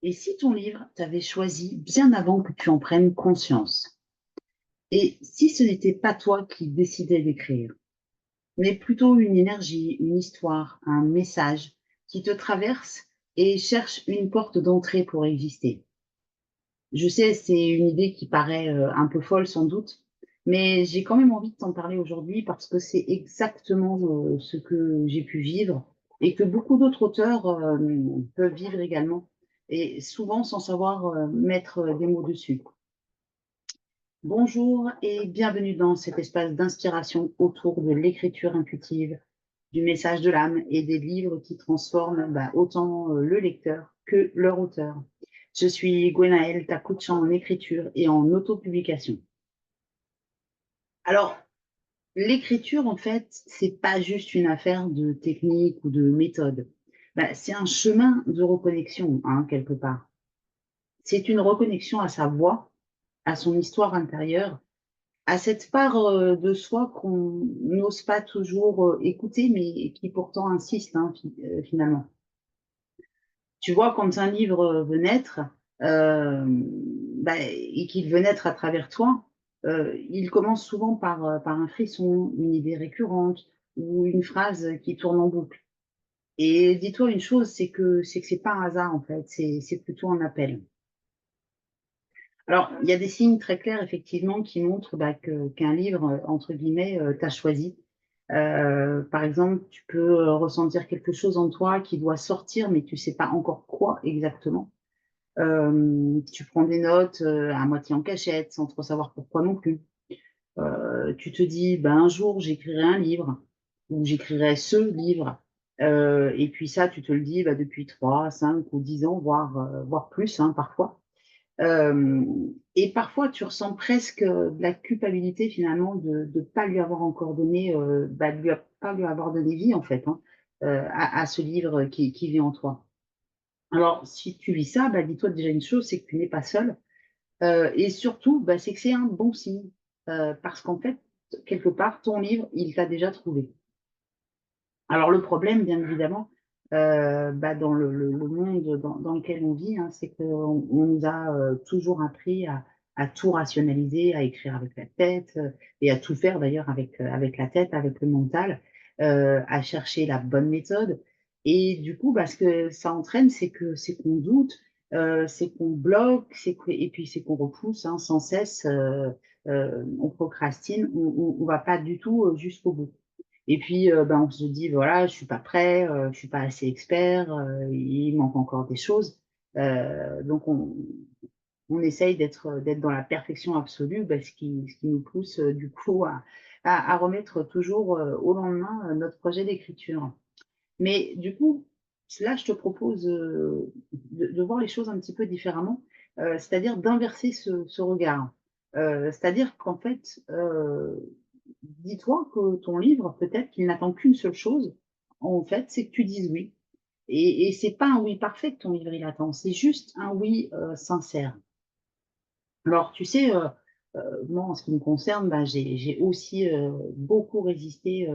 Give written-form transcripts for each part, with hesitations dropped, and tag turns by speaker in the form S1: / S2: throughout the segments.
S1: Et si ton livre t'avait choisi bien avant que tu en prennes conscience? Et si ce n'était pas toi qui décidais d'écrire, mais plutôt une énergie, une histoire, un message qui te traverse et cherche une porte d'entrée pour exister? Je sais, c'est une idée qui paraît un peu folle sans doute, mais j'ai quand même envie de t'en parler aujourd'hui parce que c'est exactement ce que j'ai pu vivre et que beaucoup d'autres auteurs peuvent vivre également, et souvent sans savoir mettre des mots dessus. Bonjour et bienvenue dans cet espace d'inspiration autour de l'écriture intuitive, du message de l'âme et des livres qui transforment autant le lecteur que leur auteur. Je suis Gwenaëlle, ta coach en écriture et en autopublication. Alors, l'écriture, en fait, c'est pas juste une affaire de technique ou de méthode. C'est un chemin de reconnexion, hein, quelque part. C'est une reconnexion à sa voix, à son histoire intérieure, à cette part de soi qu'on n'ose pas toujours écouter, mais qui pourtant insiste, hein, finalement. Tu vois, quand un livre veut naître, et qu'il veut naître à travers toi, il commence souvent par un frisson, une idée récurrente ou une phrase qui tourne en boucle. Et dis-toi une chose, c'est que c'est pas un hasard en fait, c'est plutôt un appel. Alors, il y a des signes très clairs effectivement qui montrent qu'un livre, entre guillemets, t'a choisi. Par exemple, tu peux ressentir quelque chose en toi qui doit sortir, mais tu sais pas encore quoi exactement. Tu prends des notes, à moitié en cachette, sans trop savoir pourquoi non plus. Tu te dis: «Ben, un jour, j'écrirai un livre ou j'écrirai ce livre», et puis ça, tu te le dis, depuis 3, 5 ou 10 ans, voire plus, hein, parfois. Et parfois, tu ressens presque, de la culpabilité finalement de pas lui avoir encore donné, de lui a pas lui avoir donné vie en fait, hein, à ce livre qui vit en toi. Alors, si tu vis ça, dis-toi déjà une chose, c'est que tu n'es pas seul, et surtout, c'est que c'est un bon signe, parce qu'en fait, quelque part, ton livre, il t'a déjà trouvé. Alors le problème, bien évidemment, dans le monde dans lequel on vit, hein, c'est qu'on nous a, toujours appris à tout rationaliser, à écrire avec la tête, et à tout faire d'ailleurs avec la tête, avec le mental, à chercher la bonne méthode, et du coup, ce que ça entraîne, c'est qu'on doute, c'est qu'on bloque, c'est que et puis c'est qu'on repousse, hein, sans cesse, on procrastine, on va pas du tout, jusqu'au bout. Et puis, on se dit: «Voilà, je suis pas prêt, je suis pas assez expert, il manque encore des choses». Donc on essaye d'être dans la perfection absolue, ce qui nous pousse, du coup à remettre toujours, au lendemain, notre projet d'écriture. Mais du coup, là, je te propose, de voir les choses un petit peu différemment, c'est-à-dire d'inverser ce regard. C'est-à-dire qu'en fait, dis-toi que ton livre, peut-être qu'il n'attend qu'une seule chose, en fait, c'est que tu dises oui. Et c'est pas un oui parfait que ton livre il attend, c'est juste un oui, sincère. Alors tu sais, moi en ce qui me concerne, j'ai aussi, beaucoup résisté,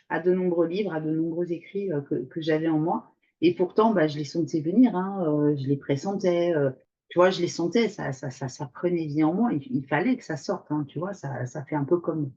S1: à de nombreux livres, à de nombreux écrits, que j'avais en moi, et pourtant, je les sentais venir, hein, je les pressentais, tu vois? Je les sentais, ça prenait vie en moi, il fallait que ça sorte, hein, tu vois? Ça fait un peu comme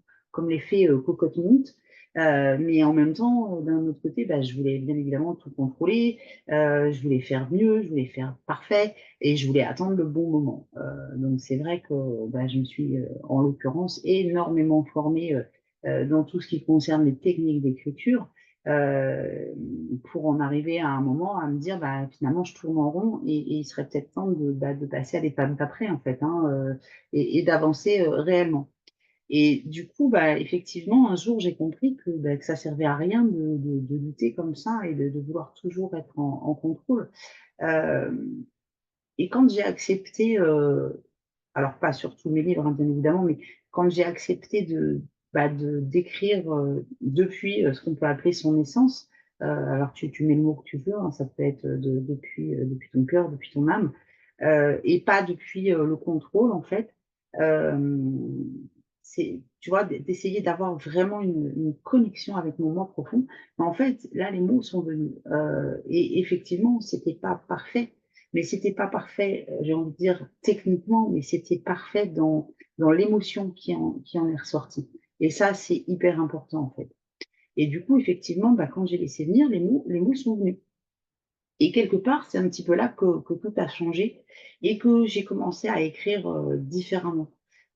S1: l'effet, cocotte-minute, mais en même temps, d'un autre côté, je voulais bien évidemment tout contrôler, je voulais faire mieux, je voulais faire parfait et je voulais attendre le bon moment. Donc c'est vrai que, je me suis, en l'occurrence énormément formée, dans tout ce qui concerne les techniques d'écriture, pour en arriver à un moment à me dire: «Finalement je tourne en rond et il serait peut-être temps de passer à l'étape d'après en fait, hein, et d'avancer, réellement». Et du coup, effectivement, un jour, j'ai compris que ça servait à rien de lutter comme ça et de vouloir toujours être en contrôle. Hem Et quand j'ai accepté, alors pas sur tous mes livres, hein, bien évidemment, mais quand j'ai accepté d'écrire, depuis, ce qu'on peut appeler son essence, alors tu mets le mot que tu veux, hein, ça peut être, depuis ton cœur, depuis ton âme, et pas depuis, le contrôle en fait. Hem, c'est tu vois, d'essayer d'avoir vraiment une connexion avec mon moi profond. Mais en fait, là, les mots sont venus, et effectivement, c'était pas parfait, mais c'était pas parfait, j'ai envie de dire techniquement, mais c'était parfait dans l'émotion qui en est ressortie. Et ça, c'est hyper important, en fait. Et du coup, effectivement, bah, quand j'ai laissé venir, les mots sont venus. Et quelque part, c'est un petit peu là que tout a changé et que j'ai commencé à écrire, différemment.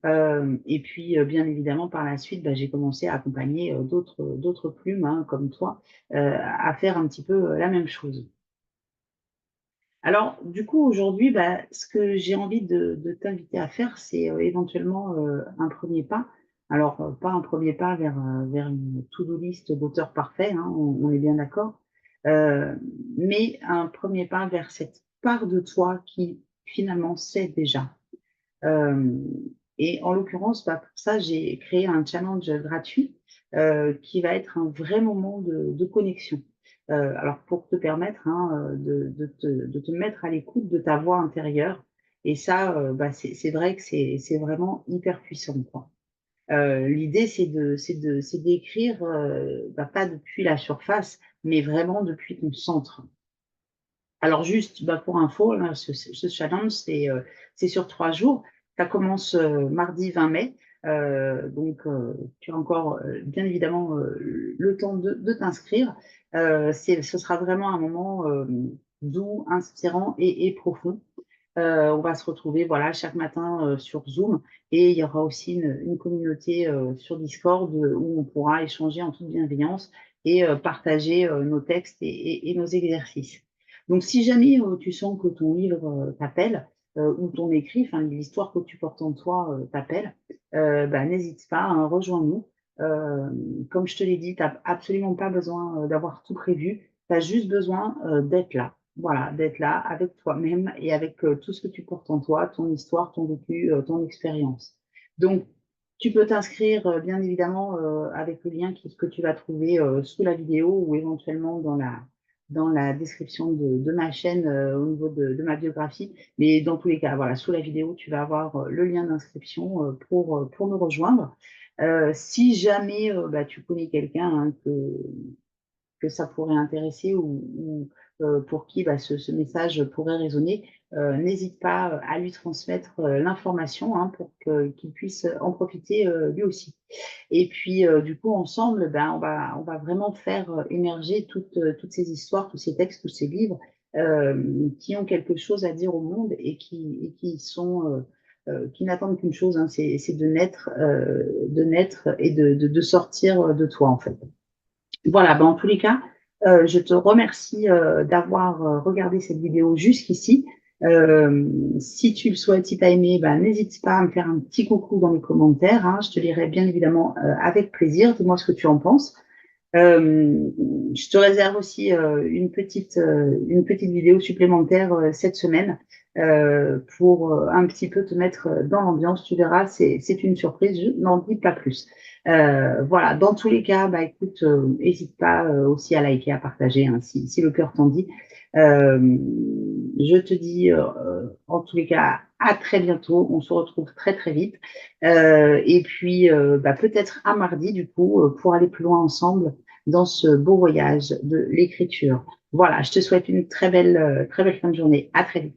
S1: Et puis, bien évidemment, par la suite, bah, j'ai commencé à accompagner, d'autres plumes, hein, comme toi, à faire un petit peu, la même chose. Alors, du coup, aujourd'hui, bah, ce que j'ai envie de t'inviter à faire, c'est, éventuellement, un premier pas. Alors, pas un premier pas vers une to-do list d'auteur parfait, hein, on est bien d'accord. Heu, mais un premier pas vers cette part de toi qui, finalement, sait déjà. Hem et en l'occurrence, bah, pour ça, j'ai créé un challenge gratuit, qui va être un vrai moment de connexion. Alors pour te permettre, hein, de te mettre à l'écoute de ta voix intérieure et ça, bah, c'est vrai que c'est vraiment hyper puissant, quoi. L'idée, c'est d'écrire, bah, pas depuis la surface, mais vraiment depuis ton centre. Alors juste, bah, pour info, là, ce challenge, c'est sur 3 jours. Ça commence, mardi 20 mai, donc tu as encore, bien évidemment, le temps de t'inscrire. Ce sera vraiment un moment, doux, inspirant et profond. On va se retrouver, voilà, chaque matin, sur Zoom et il y aura aussi une communauté, sur Discord, où on pourra échanger en toute bienveillance et partager, nos textes et nos exercices. Donc si jamais, tu sens que ton livre, t'appelle, ou ton écrit, enfin l'histoire que tu portes en toi, t'appelle, bah, n'hésite pas, hein, rejoins-nous. Comme je te l'ai dit, tu as absolument pas besoin, d'avoir tout prévu. Tu as juste besoin, d'être là. Voilà, d'être là avec toi-même et avec, tout ce que tu portes en toi, ton histoire, ton vécu, ton expérience. Donc, tu peux t'inscrire, bien évidemment, avec le lien que tu vas trouver, sous la vidéo ou éventuellement dans la description de ma chaîne, au niveau de ma biographie. Mais dans tous les cas, voilà, sous la vidéo, tu vas avoir, le lien d'inscription, pour nous rejoindre. Si jamais, bah, tu connais quelqu'un, hein, que ça pourrait intéresser ou pour qui, bah, ce message pourrait résonner, n'hésite pas, à lui transmettre, l'information, hein, pour qu'il puisse en profiter, lui aussi. Et puis, du coup, ensemble, ben, on va vraiment faire, émerger toutes ces histoires, tous ces textes, tous ces livres, qui ont quelque chose à dire au monde et qui sont, qui n'attendent qu'une chose, hein, c'est de naître et de sortir, de toi, en fait. Voilà, ben, en tous les cas, je te remercie, d'avoir, regardé cette vidéo jusqu'ici. Si tu le souhaites, si tu as aimé, ben, n'hésite pas à me faire un petit coucou dans les commentaires, hein. Je te lirai bien évidemment, avec plaisir. Dis-moi ce que tu en penses. Euh, je te réserve aussi, une petite vidéo supplémentaire, cette semaine, pour, un petit peu te mettre, dans l'ambiance. Tu verras, c'est une surprise, je n'en dis pas plus. Voilà, dans tous les cas, bah, écoute, n'hésite pas, aussi à liker, à partager, hein, si le cœur t'en dit. Je te dis, en tous les cas, à très bientôt. On se retrouve très très vite. Et puis, bah, peut-être à mardi, du coup, pour aller plus loin ensemble dans ce beau voyage de l'écriture. Voilà, je te souhaite une très belle fin de journée. À très vite.